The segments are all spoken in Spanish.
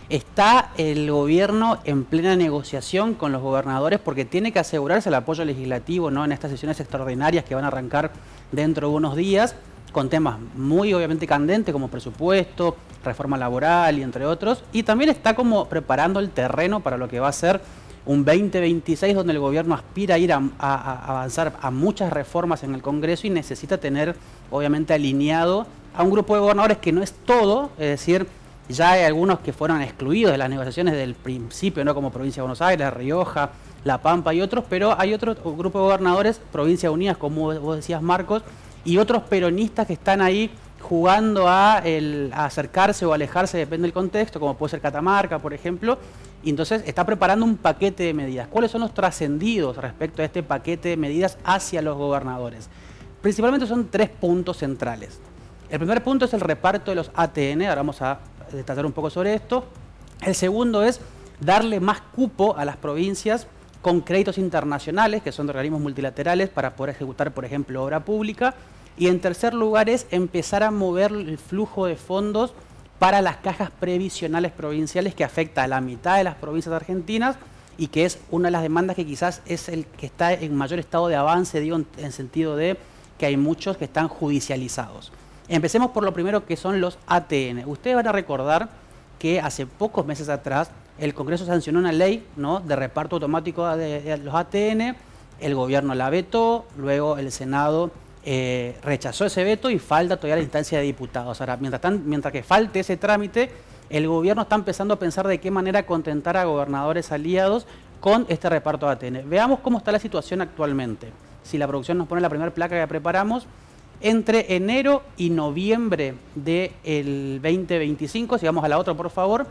Está el gobierno en plena negociación con los gobernadores porque tiene que asegurarse el apoyo legislativo, ¿no?, en estas sesiones extraordinarias que van a arrancar dentro de unos días, con temas muy obviamente candentes como presupuesto, reforma laboral y entre otros, y también está como preparando el terreno para lo que va a ser un 2026 donde el gobierno aspira a ir a avanzar a muchas reformas en el Congreso y necesita tener obviamente alineado a un grupo de gobernadores que no es todo, es decir, ya hay algunos que fueron excluidos de las negociaciones del principio, ¿no?, como Provincia de Buenos Aires, La Rioja, La Pampa y otros, pero hay otro grupo de gobernadores, Provincias Unidas, como vos decías, Marcos, y otros peronistas que están ahí jugando a acercarse o alejarse, depende del contexto, como puede ser Catamarca, por ejemplo, y entonces está preparando un paquete de medidas. ¿Cuáles son los trascendidos respecto a este paquete de medidas hacia los gobernadores? Principalmente son 3 puntos centrales. El primer punto es el reparto de los ATN, ahora vamos a detallar un poco sobre esto. El segundo es darle más cupo a las provincias con créditos internacionales, que son de organismos multilaterales, para poder ejecutar, por ejemplo, obra pública. Y en tercer lugar es empezar a mover el flujo de fondos para las cajas previsionales provinciales, que afecta a la mitad de las provincias argentinas y que es una de las demandas que quizás es el que está en mayor estado de avance, digo, en sentido de que hay muchos que están judicializados. Empecemos por lo primero, que son los ATN. Ustedes van a recordar que hace pocos meses atrás el Congreso sancionó una ley, ¿no?, de reparto automático de los ATN, el gobierno la vetó, luego el Senado rechazó ese veto y falta todavía la instancia de diputados. Ahora, mientras que falte ese trámite, el gobierno está empezando a pensar de qué manera contentar a gobernadores aliados con este reparto de ATN. Veamos cómo está la situación actualmente. Si la producción nos pone la primera placa que preparamos, entre enero y noviembre del 2025, si vamos a la otra por favor,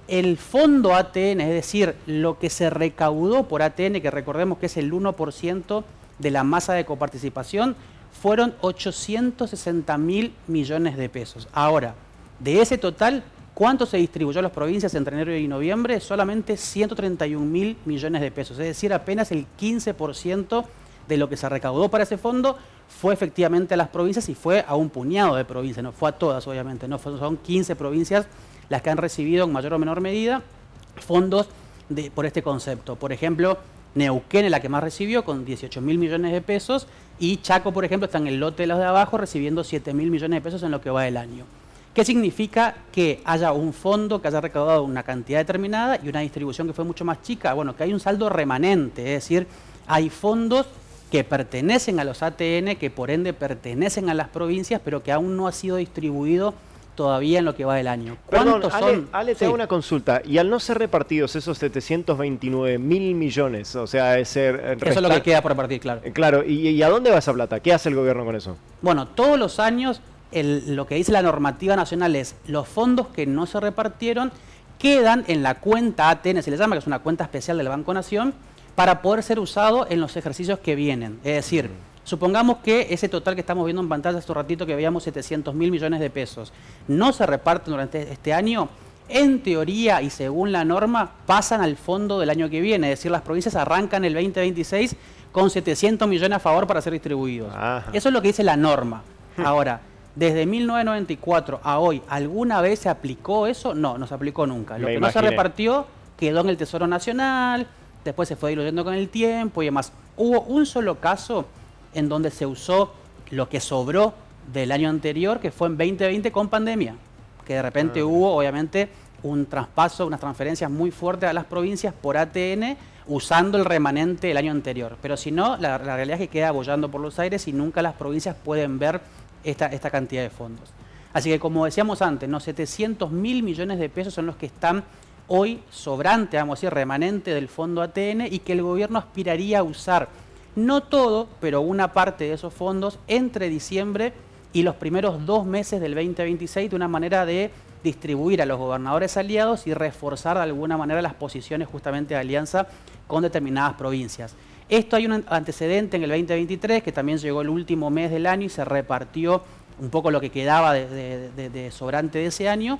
el fondo ATN, es decir, lo que se recaudó por ATN, que recordemos que es el 1% de la masa de coparticipación, fueron 860.000 millones de pesos. Ahora, de ese total, ¿cuánto se distribuyó a las provincias entre enero y noviembre? Solamente 131.000 millones de pesos, es decir, apenas el 15% de lo que se recaudó para ese fondo fue efectivamente a las provincias, y fue a un puñado de provincias, no fue a todas obviamente, no son 15 provincias las que han recibido en mayor o menor medida fondos por este concepto. Por ejemplo, Neuquén es la que más recibió, con 18.000 millones de pesos, y Chaco, por ejemplo, está en el lote de los de abajo recibiendo 7.000 millones de pesos en lo que va del año. ¿Qué significa? Que haya un fondo que haya recaudado una cantidad determinada y una distribución que fue mucho más chica. Bueno, que hay un saldo remanente, es decir, hay fondos que pertenecen a los ATN, que por ende pertenecen a las provincias, pero que aún no ha sido distribuido todavía en lo que va del año. ¿Cuántos son? Ale, te hago una consulta. Y al no ser repartidos esos 729.000 millones, o sea, eso es lo que queda por repartir, claro. Claro, ¿y a dónde va esa plata? ¿Qué hace el gobierno con eso? Bueno, todos los años lo que dice la normativa nacional es los fondos que no se repartieron quedan en la cuenta ATN, se le llama, que es una cuenta especial del Banco Nación, para poder ser usado en los ejercicios que vienen. Es decir, supongamos que ese total que estamos viendo en pantalla hace un ratito, que veíamos 700.000 millones de pesos, no se reparten durante este año, en teoría y según la norma pasan al fondo del año que viene. Es decir, las provincias arrancan el 2026 con 700 millones a favor para ser distribuidos. Ajá. Eso es lo que dice la norma. Ahora, desde 1994 a hoy, ¿alguna vez se aplicó eso? No, no se aplicó nunca. Lo que no se repartió quedó en el Tesoro Nacional, después se fue diluyendo con el tiempo y demás. Hubo un solo caso en donde se usó lo que sobró del año anterior, que fue en 2020 con pandemia, que de repente hubo obviamente un traspaso, unas transferencias muy fuertes a las provincias por ATN, usando el remanente del año anterior. Pero si no, la realidad es que queda bollando por los aires y nunca las provincias pueden ver esta cantidad de fondos. Así que, como decíamos antes, ¿no?, 700.000 millones de pesos son los que están hoy sobrante, vamos a decir, remanente del fondo ATN, y que el gobierno aspiraría a usar, no todo, pero una parte de esos fondos entre diciembre y los primeros 2 meses del 2026, de una manera de distribuir a los gobernadores aliados y reforzar de alguna manera las posiciones justamente de alianza con determinadas provincias. Esto hay un antecedente en el 2023, que también llegó el último mes del año y se repartió un poco lo que quedaba de sobrante de ese año,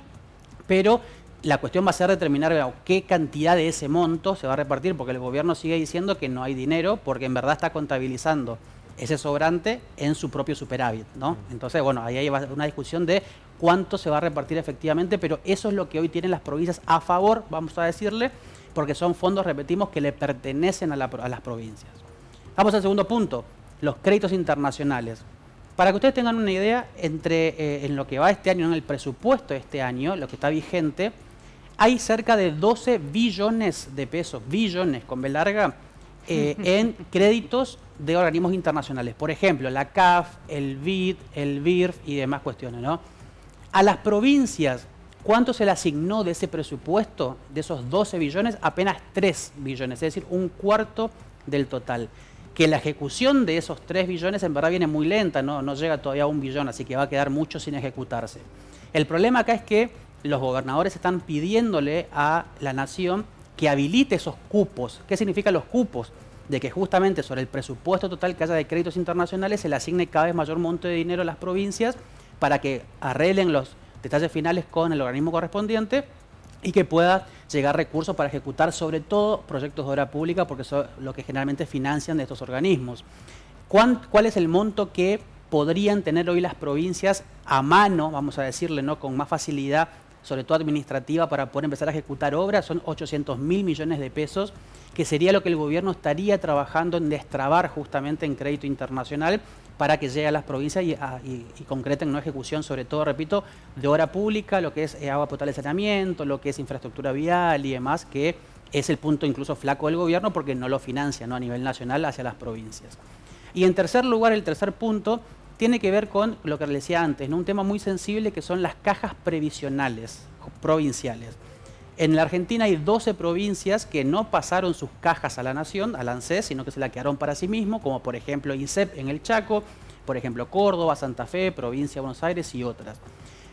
pero la cuestión va a ser determinar qué cantidad de ese monto se va a repartir, porque el gobierno sigue diciendo que no hay dinero, porque en verdad está contabilizando ese sobrante en su propio superávit, ¿no? Entonces, bueno, ahí hay una discusión de cuánto se va a repartir efectivamente, pero eso es lo que hoy tienen las provincias a favor, vamos a decirle, porque son fondos, repetimos, que le pertenecen a las provincias. Vamos al segundo punto, los créditos internacionales. Para que ustedes tengan una idea, en lo que va este año, en el presupuesto de este año, lo que está vigente, hay cerca de 12 billones de pesos, billones con B larga, en créditos de organismos internacionales. Por ejemplo, la CAF, el BID, el BIRF y demás cuestiones, ¿no? A las provincias, ¿cuánto se le asignó de ese presupuesto? De esos 12 billones, apenas 3 billones, es decir, un cuarto del total. Que la ejecución de esos 3 billones en verdad viene muy lenta, no llega todavía a 1 billón, así que va a quedar mucho sin ejecutarse. El problema acá es que los gobernadores están pidiéndole a la nación que habilite esos cupos. ¿Qué significan los cupos? De que justamente sobre el presupuesto total que haya de créditos internacionales se le asigne cada vez mayor monto de dinero a las provincias para que arreglen los detalles finales con el organismo correspondiente y que pueda llegar recursos para ejecutar sobre todo proyectos de obra pública, porque son lo que generalmente financian de estos organismos. ¿Cuál es el monto que podrían tener hoy las provincias a mano, vamos a decirle, ¿no?, con más facilidad, sobre todo administrativa, para poder empezar a ejecutar obras? Son 800.000 millones de pesos, que sería lo que el gobierno estaría trabajando en destrabar justamente en crédito internacional para que llegue a las provincias y concreten una ejecución, sobre todo, repito, de obra pública, lo que es agua potable y saneamiento, lo que es infraestructura vial y demás, que es el punto incluso flaco del gobierno porque no lo financia, ¿no?, a nivel nacional hacia las provincias. Y en tercer lugar, el tercer punto tiene que ver con lo que les decía antes, ¿no?, un tema muy sensible que son las cajas previsionales provinciales. En la Argentina hay 12 provincias que no pasaron sus cajas a la nación, al ANSES, sino que se la quedaron para sí mismos, como por ejemplo INSEP en el Chaco, por ejemplo Córdoba, Santa Fe, provincia de Buenos Aires y otras.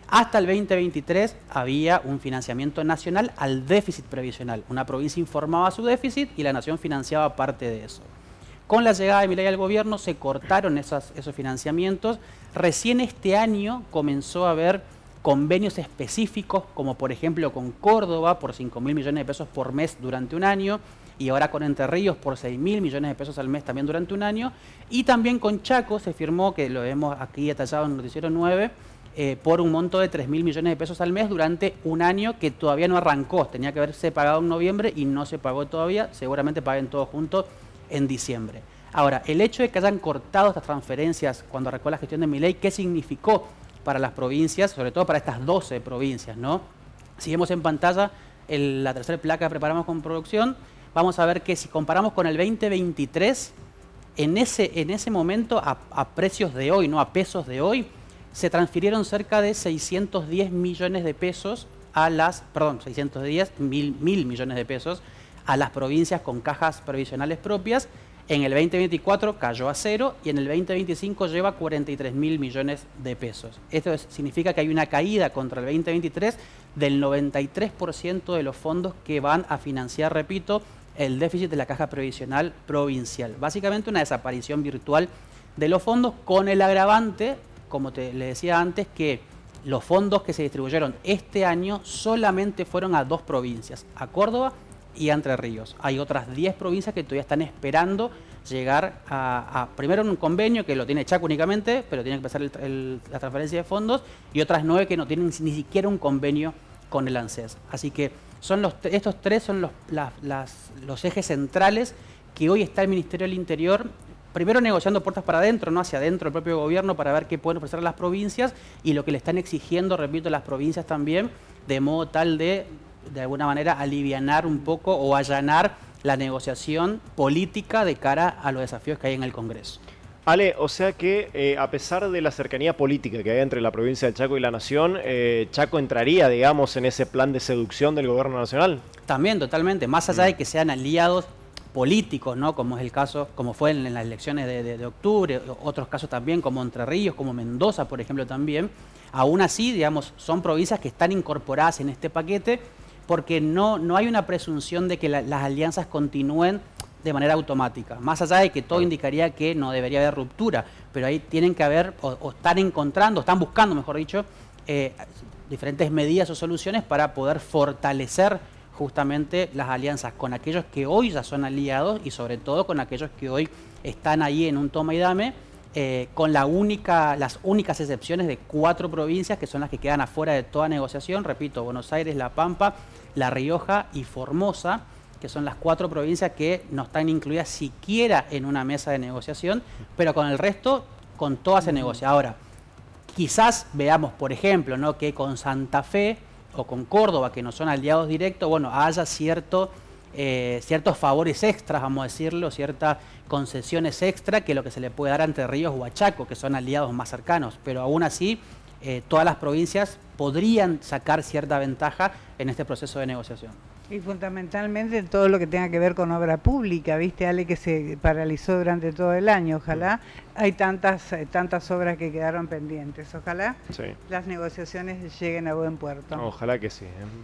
Hasta el 2023 había un financiamiento nacional al déficit previsional. Una provincia informaba su déficit y la nación financiaba parte de eso. Con la llegada de Milei al gobierno se cortaron esos financiamientos. Recién este año comenzó a haber convenios específicos, como por ejemplo con Córdoba por 5.000 millones de pesos por mes durante un año, y ahora con Entre Ríos por 6.000 millones de pesos al mes también durante un año, y también con Chaco se firmó, que lo vemos aquí detallado en el Noticiero 9, por un monto de 3.000 millones de pesos al mes durante un año que todavía no arrancó. Tenía que haberse pagado en noviembre y no se pagó todavía, seguramente paguen todos juntos en diciembre. Ahora, el hecho de que hayan cortado estas transferencias cuando arrancó la gestión de Milei, ¿qué significó para las provincias, sobre todo para estas 12 provincias, ¿no? Si vemos en pantalla la tercera placa que preparamos con producción, vamos a ver que si comparamos con el 2023, en ese momento, a precios de hoy, no a pesos de hoy, se transfirieron cerca de 610 millones de pesos a las, perdón, 610 mil millones de pesos a las provincias con cajas previsionales propias. En el 2024 cayó a cero y en el 2025 lleva 43.000 millones de pesos. Esto significa que hay una caída contra el 2023 del 93% de los fondos que van a financiar, repito, el déficit de la caja previsional provincial. Básicamente una desaparición virtual de los fondos, con el agravante, como le decía antes, que los fondos que se distribuyeron este año solamente fueron a 2 provincias, a Córdoba y a Entre Ríos. Hay otras 10 provincias que todavía están esperando llegar primero un convenio que lo tiene Chaco únicamente, pero tiene que empezar la transferencia de fondos, y otras 9 que no tienen ni siquiera un convenio con el ANSES. Así que estos 3 son los ejes centrales que hoy está el Ministerio del Interior, primero negociando puertas para adentro, no hacia adentro del propio gobierno, para ver qué pueden ofrecer a las provincias, y lo que le están exigiendo, repito, las provincias también, de modo tal de alguna manera alivianar un poco o allanar la negociación política de cara a los desafíos que hay en el Congreso. Ale, o sea que a pesar de la cercanía política que hay entre la provincia del Chaco y la Nación, Chaco entraría, digamos, en ese plan de seducción del gobierno nacional. También, totalmente, más allá de que sean aliados políticos, ¿no?, como es el caso, como fue en las elecciones de octubre, otros casos también, como Entre Ríos, como Mendoza, por ejemplo, también. Aún así, digamos, son provincias que están incorporadas en este paquete, porque no hay una presunción de que las alianzas continúen de manera automática, más allá de que todo indicaría que no debería haber ruptura, pero ahí tienen que haber, o están encontrando, están buscando, mejor dicho, diferentes medidas o soluciones para poder fortalecer justamente las alianzas con aquellos que hoy ya son aliados y sobre todo con aquellos que hoy están ahí en un toma y dame, con las únicas excepciones de 4 provincias que son las que quedan afuera de toda negociación. Repito, Buenos Aires, La Pampa, La Rioja y Formosa, que son las 4 provincias que no están incluidas siquiera en una mesa de negociación, pero con el resto, con todas se negocia. Ahora, quizás veamos, por ejemplo, ¿no?, que con Santa Fe o con Córdoba, que no son aliados directos, bueno, haya ciertos favores extras, vamos a decirlo, ciertas concesiones extra que lo que se le puede dar a Entre Ríos o a Chaco, que son aliados más cercanos, pero aún así todas las provincias podrían sacar cierta ventaja en este proceso de negociación. Y fundamentalmente todo lo que tenga que ver con obra pública, viste, Ale, que se paralizó durante todo el año. Ojalá hay tantas obras que quedaron pendientes. Ojalá las negociaciones lleguen a buen puerto. Ojalá que sí.